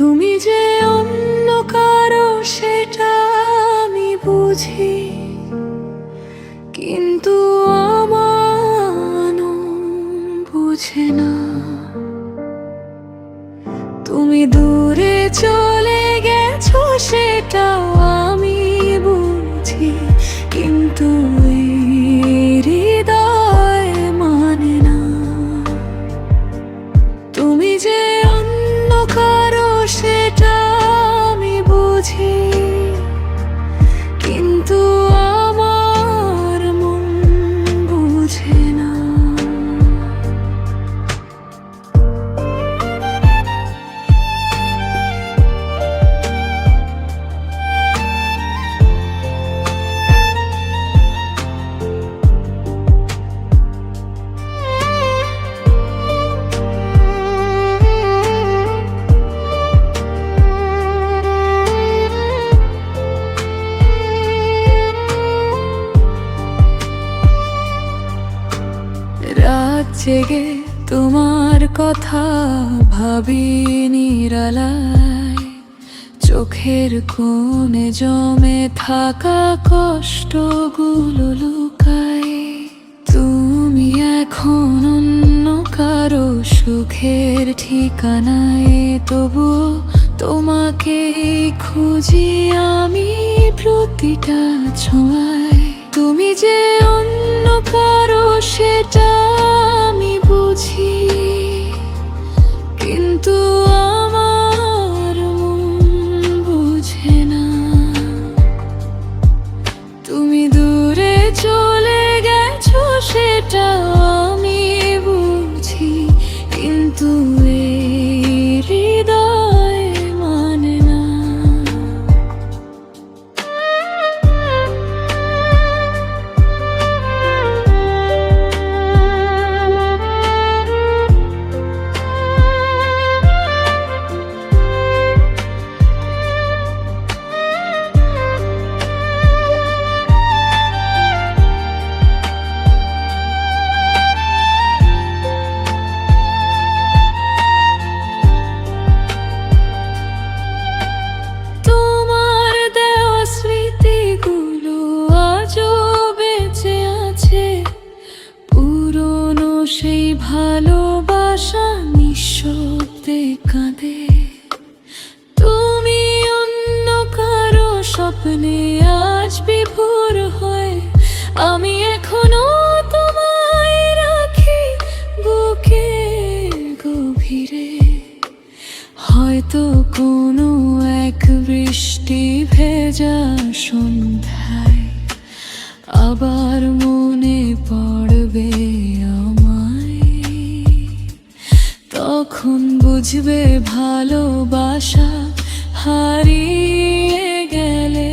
তুমি যে অন্য কারো সেটা আমি বুঝি, কিন্তু আমার বুঝে না। তুমি দূরে চলে গেছো সেটাও আমি বুঝি, কিন্তু এই হৃদয় মানে না। তুমি যে অন্য কারো সেটা আমি বুঝি, কিন্তু আমার মন বুঝে না। রাত জেগে তোমার কথা ভাবি নিরালায়, চোখের কোণে জমে থাকা কষ্টগুলো লুকায়। তুমি এখন অন্য কারো সুখের ঠিকানায়, তবুও তোমাকে খুঁজি আমি প্রতিটা ছোঁয়ায়। তুমি যে অন্য কারো সেটা আমি বুঝি, কিন্তু আমার মন বুঝে না। তুমি দূরে চলে গেছো সেটা আমি বুঝি, কিন্তু এই হৃদয় মানে না। সেই ভালোবাসা নিঃশব্দে কাঁদে। তুমি অন্য কারো স্বপ্নে আজ বিভোর হয়ে, আমি এখনো তোমায় রাখি বুকে গভীরে। হয়তো কোনো এক বৃষ্টি ভেজা সন্ধ্যায় আবার মনে পড়বে তখন বুঝবে ভালোবাসা হারিয়ে গেলে